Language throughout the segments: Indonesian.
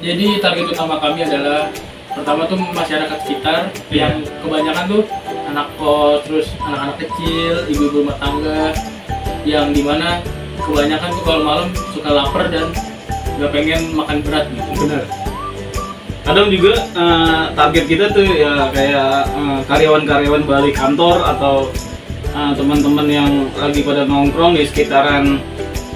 Jadi target utama kami adalah pertama tuh masyarakat sekitar yang kebanyakan tuh anak kos, terus anak-anak kecil, ibu-ibu rumah tangga yang dimana kebanyakan tuh kalau malam suka lapar dan nggak pengen makan berat gitu. Benar. Kadang juga target kita tuh ya kayak karyawan-karyawan balik kantor atau teman-teman yang lagi pada nongkrong di sekitaran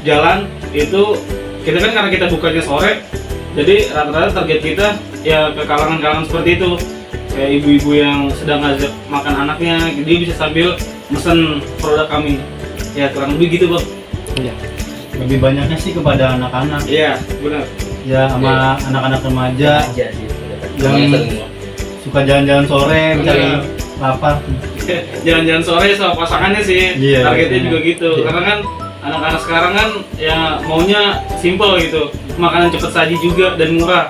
jalan itu. Kita kan karena kita bukanya sore, jadi rata-rata target kita ya ke kalangan-kalangan seperti itu. Kayak ibu-ibu yang sedang ngajak makan anaknya, dia bisa sambil mesen produk kami. Ya kurang lebih gitu, Bang. Iya. Lebih banyaknya sih kepada anak-anak. Iya, benar. Ya sama anak-anak remaja aja sih. yang suka jalan-jalan sore mencari lapar. Jalan-jalan sore sama pasangannya sih. Iya, Targetnya iya. juga gitu. Iya. Karena kan anak-anak sekarang kan ya maunya simple gitu. Makanan cepat saji juga dan murah.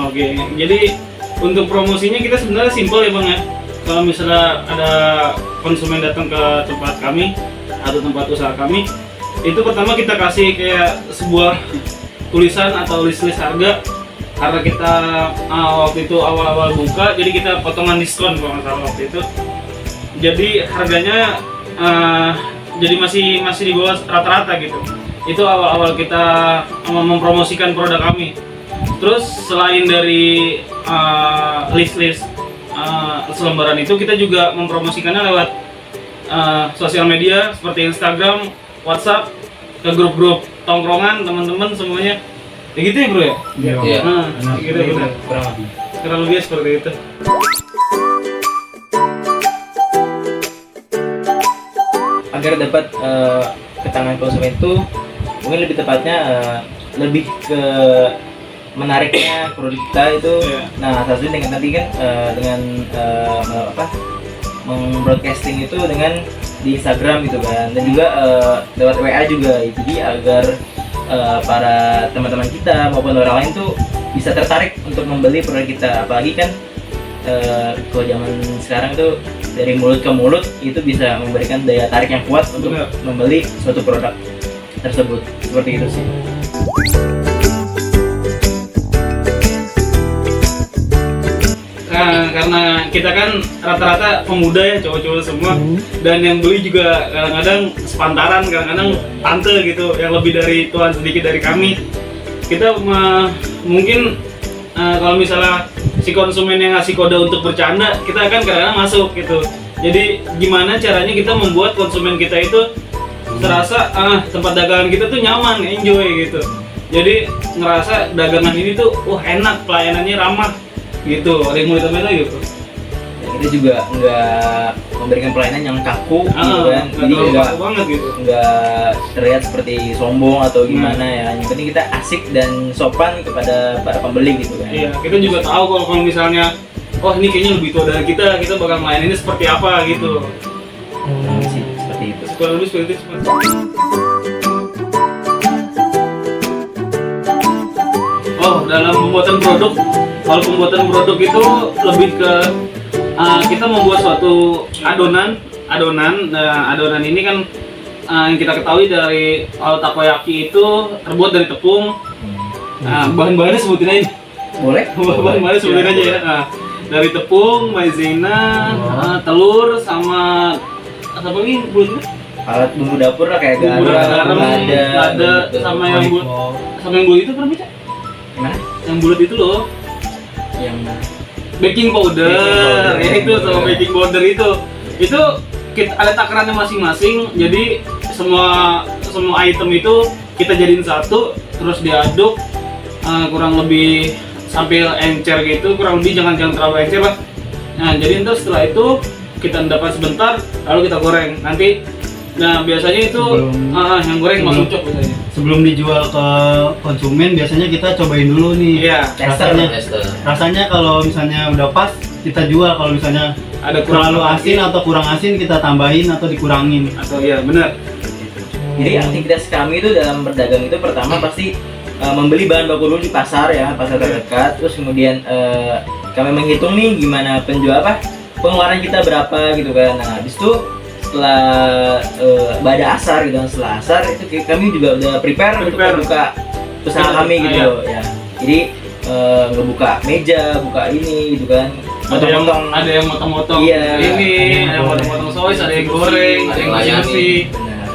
Oke, jadi untuk promosinya kita sebenarnya simple ya Bang ya. Kalau misalnya ada konsumen datang ke tempat kami atau tempat usaha kami, itu pertama kita kasih kayak sebuah tulisan atau list-list harga. Karena kita waktu itu awal-awal buka, jadi kita potongan diskon kalau nggak salah waktu itu. Jadi harganya jadi masih di bawah rata-rata gitu. Itu awal-awal kita mempromosikan produk kami. Terus selain dari list-list selembaran itu, kita juga mempromosikannya lewat sosial media seperti Instagram, WhatsApp, ke grup-grup tongkrongan teman-teman semuanya. Ya gitu ya bro ya? Iya. Nah, gitu benar. Kurang lebih seperti itu. Agar dapat ke tangan konsumen itu mungkin lebih tepatnya lebih ke menariknya produk kita itu. Nah, salah satunya dengan tadi kan dengan membroadcasting itu dengan di Instagram gitu kan, dan juga lewat WA juga. Jadi agar para teman-teman kita maupun orang lain tuh bisa tertarik untuk membeli produk kita. Apalagi kan kalau zaman sekarang tuh dari mulut ke mulut itu bisa memberikan daya tarik yang kuat untuk membeli suatu produk tersebut. Seperti itu sih. Nah, karena kita kan rata-rata pemuda ya, cowok-cowok semua, dan yang beli juga kadang-kadang sepantaran, kadang-kadang tante gitu, yang lebih dari tuan sedikit dari kami. Kita mungkin kalau misalnya si konsumen yang ngasih kode untuk bercanda, kita akan kadang-kadang masuk gitu. Jadi gimana caranya kita membuat konsumen kita itu terasa tempat dagangan kita tuh nyaman, enjoy gitu. Jadi ngerasa dagangan ini tuh wah enak, pelayanannya ramah gitu. Ada yang mau ditambahin lagi gitu? Dan kita juga nggak memberikan pelayanan yang kaku gitu kan. Jadi nggak banget gitu. nggak terlihat seperti sombong atau gimana ya. Yang penting kita asik dan sopan kepada para pembeli gitu kan. Iya, kita juga tahu kalau misalnya oh ini kayaknya lebih tua dari kita bakal main ini seperti apa gitu. Sih, seperti itu. Kurang lebih seperti itu. Oh, dalam pembuatan produk, kalau pembuatan produk itu lebih ke kita membuat suatu adonan. Nah, adonan ini kan yang kita ketahui dari takoyaki itu terbuat dari tepung. Nah, bahan-bahannya sebutin aja. Boleh? Bahan-bahannya sebutin aja ya. Nah, dari tepung, maizena, telur, sama apa lagi bulatnya? Alat bumbu dapur lah kayak Bumbu garam, lada, gitu. sama yang bulat itu berapa sih? Gimana? Yang bulat itu loh, Yang baking powder, ya itu sama baking powder itu kita ada takarannya masing-masing. Jadi semua item itu kita jadiin satu, terus diaduk kurang lebih sampai encer gitu, kurang lebih jangan terlalu encer lah. Nah jadi ntar setelah itu kita endapkan sebentar, lalu kita goreng nanti. Nah biasanya itu yang goreng masuk cocok biasanya. Sebelum dijual ke konsumen biasanya kita cobain dulu nih. Iya. Rasanya kalau misalnya udah pas kita jual. Kalau misalnya Ada terlalu asin atau kurang asin kita tambahin atau dikurangin. Atau iya benar. Jadi aktivitas kami itu dalam berdagang itu pertama pasti membeli bahan baku dulu di pasar ya, pasar terdekat. Terus kemudian kami menghitung nih gimana penjualan pengeluaran kita berapa gitu kan. Nah habis itu setelah pada asar gitu, setelah asar itu kami juga udah prepare untuk buka usaha kami gitu loh ya. Jadi ngebuka meja, buka ini gitu kan. Ada yang motong-motong Iya. ini, ada yang motong-motong sois, ada yang goreng, ada yang bersih. Benar,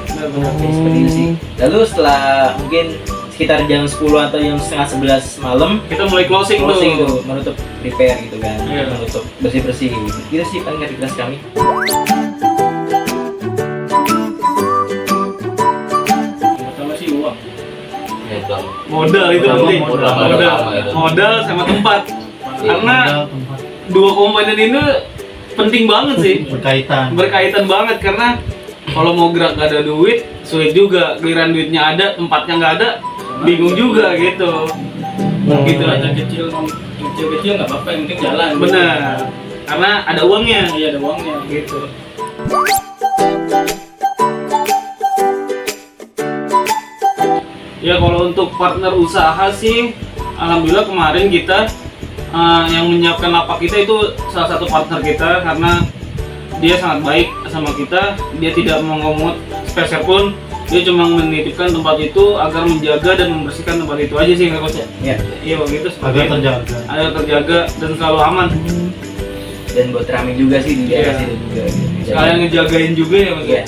seperti itu sih. Lalu setelah mungkin sekitar jam 10 atau jam setengah 11 malam Kita mulai closing tuh tuh. menutup prepare gitu kan, Iya. menutup bersih-bersih gitu sih paling aktivitas kami. Pertama sih uang. Modal itu Modal, penting. modal. Modal sama tempat. Karena Modal, tempat, dua komponen ini penting banget sih. Berkaitan banget karena kalau mau gerak gak ada duit, sulit juga. Giliran duitnya ada, tempatnya nggak ada, bingung juga gitu. Gitu aja kecil nggak apa-apa, yang penting jalan. Benar. Karena ada uangnya. Iya, ada uangnya. Gitu. Ya kalau untuk partner usaha sih, alhamdulillah kemarin kita yang menyiapkan lapak kita itu salah satu partner kita karena dia sangat baik sama kita. Dia tidak mengemut sepeser pun, dia cuma menitipkan tempat itu agar menjaga dan membersihkan tempat itu aja sih, nggak Coach ya? Ya. Iya begitu. agar terjaga. Agar terjaga dan selalu aman. Dan buat rame juga sih di daerah Iya. situ juga. Gitu. Kalian ngejagain juga ya Mas? Iya.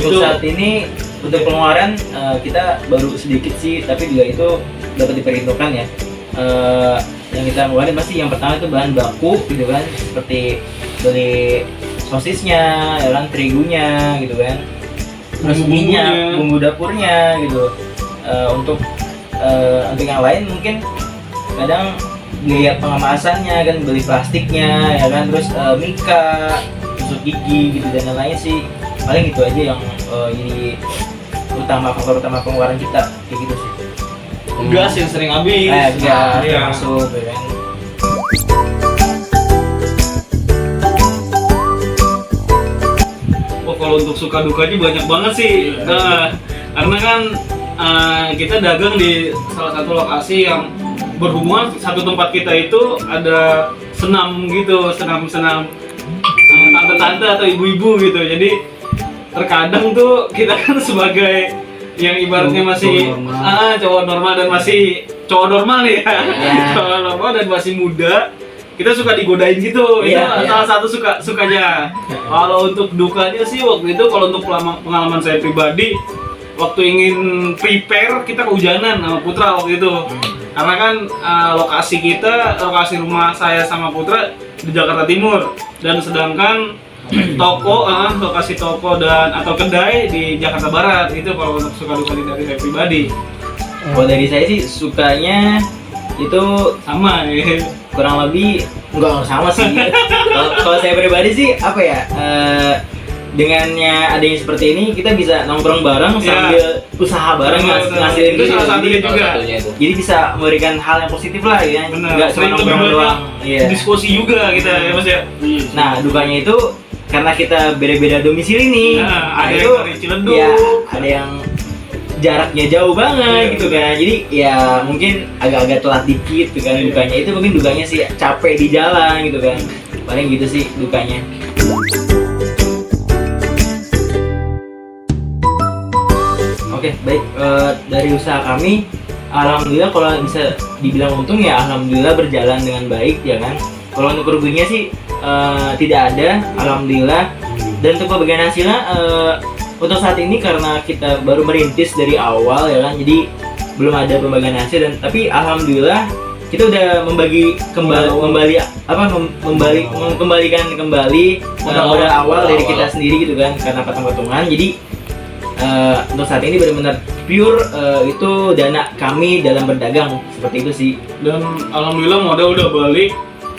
Untuk Itu- saat ini untuk pengeluaran kita baru sedikit sih, tapi juga itu dapat diperhitungkan ya. Yang kita ngeluarin pasti yang pertama itu bahan baku gitu kan, seperti beli sosisnya, ya kan, terigunya gitu kan, terus Bumbu-bumbunya. minyak, bumbu dapurnya gitu. Untuk yang lain mungkin kadang biaya pengemasannya kan, beli plastiknya ya kan, terus mika, tusuk gigi gitu dan lain-lain sih. Paling itu aja yang jadi faktor utama pengeluaran kita kayak gitu sih. Gas yang sering habis. Gas Iya. masuk ya kan. Oh, kalau untuk suka dukanya banyak banget sih. Karena kan kita dagang di salah satu lokasi yang berhubungan, satu tempat kita itu ada senam gitu, senam tante-tante atau ibu-ibu gitu. Jadi terkadang tuh kita kan sebagai yang ibaratnya masih cowok normal dan masih cowok normal ya, cowok normal dan masih muda, kita suka digodain gitu. Itu salah satu sukanya. Kalau untuk dukanya sih waktu itu, kalau untuk pengalaman saya pribadi, waktu ingin prepare kita kehujanan sama Putra waktu itu. Karena kan lokasi rumah saya sama Putra di Jakarta Timur, dan sedangkan lokasi toko dan atau kedai di Jakarta Barat. Itu kalau untuk suka duka dari saya pribadi. Kalau dari saya sih sukanya itu Sama ya. kurang lebih enggak sama sih. Kalau saya pribadi sih apa ya, dengannya adanya seperti ini kita bisa nongkrong bareng sambil usaha bareng, ngasilin Itu salah satunya juga. jadi bisa memberikan hal yang positif lah ya, Benar. nggak cuma Sering lebih nongkrong banyak doang. Iya. diskusi juga kita ya Mas ya. Nah dukanya itu karena kita beda-beda domisili nih. Nah, ada itu yang dari Ciledug. ya ada yang jaraknya jauh banget gitu kan, jadi ya mungkin agak-agak telat dikit gitu kan. Dukanya itu mungkin dukanya sih capek di jalan gitu kan, paling gitu sih dukanya. Oke, baik, dari usaha kami alhamdulillah kalau bisa dibilang untung ya alhamdulillah berjalan dengan baik ya kan. Kalau untuk kerugiannya sih tidak ada, alhamdulillah. Dan untuk pembagian hasilnya untuk saat ini karena kita baru merintis dari awal ya kan, jadi belum ada pembagian hasil, dan tapi alhamdulillah kita udah mengembalikan kembali modal awal dari kita sendiri gitu kan, karena patung-patungan. Jadi untuk saat ini benar-benar pure itu dana kami dalam berdagang, seperti itu sih. Dan alhamdulillah modal udah balik.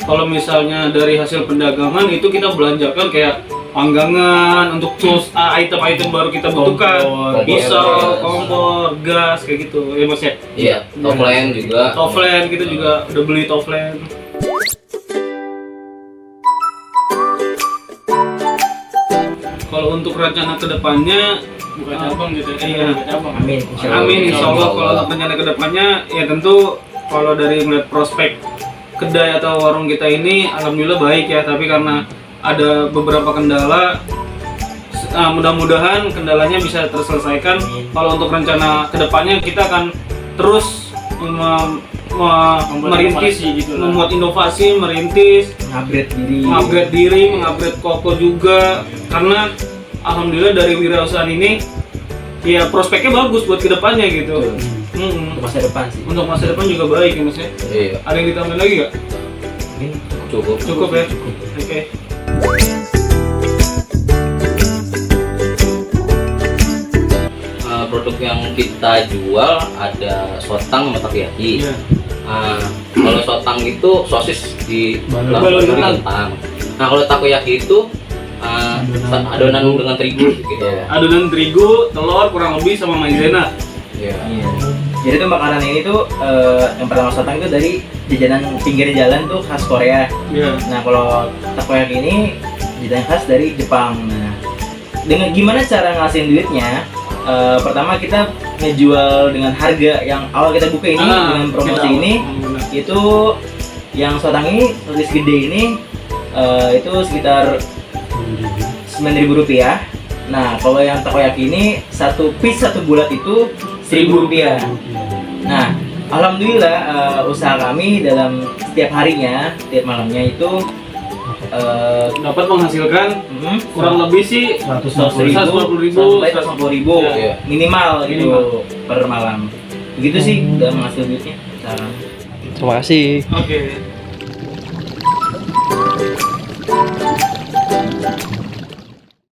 Kalau misalnya dari hasil perdagangan itu kita belanjakan kayak panggangan untuk tools, item-item baru kita butuhkan, pisau, kompor, gas kayak gitu ya Mas ya. Iya, toplen juga. Toflen kita juga udah beli toflen. Kalau untuk rencana kedepannya Bukan cabang gitu ya. Iya. Bukan cabang. Amin, insyaallah. Amin, insya Allah. Kalau untuk rencana kedepannya ya tentu kalau dari melihat prospek kedai atau warung kita ini alhamdulillah baik ya, tapi karena ada beberapa kendala, mudah-mudahan kendalanya bisa terselesaikan. Kalau untuk rencana kedepannya kita akan terus merintis, gitu lah. membuat inovasi, merintis, Upgrade diri, mengupgrade Koko juga, karena alhamdulillah dari wirausahaan ini ya prospeknya bagus buat kedepannya gitu. untuk masa depan sih. Untuk masa depan juga baik ya Mas ya. Iya, Ada yang ditambahin lagi nggak? Mungkin cukup. Ya. Oke. Produk yang kita jual ada sotang sama takoyaki. Iya. Kalau sotang itu sosis di Balur kentang. Nah kalau takoyaki itu adonan dengan terigu gitu. Adonan terigu, telur kurang lebih sama maizena. Iya. Iya. Jadi tuh makanan ini tuh yang pertama sotang itu dari jajanan pinggir jalan tuh khas Korea. Iya. Nah kalau takoyaki ini jajanan khas dari Jepang. Nah, dengan gimana cara ngasihin duitnya? Pertama kita ngejual dengan harga yang awal kita buka ini dengan promosi ini itu yang sotang ini sosis gede ini itu sekitar 9.000 rupiah. Nah kalau yang takoyaki ini satu piece satu bulat itu 1.000 rupiah. Nah alhamdulillah usaha kami dalam setiap harinya, setiap malamnya itu dapat menghasilkan kurang lebih sih 150.000 150.000 sampai 150.000 Iya. minimal gitu Minimal. per malam. Begitu sih udah menghasil duitnya sekarang. Terima kasih. Oke.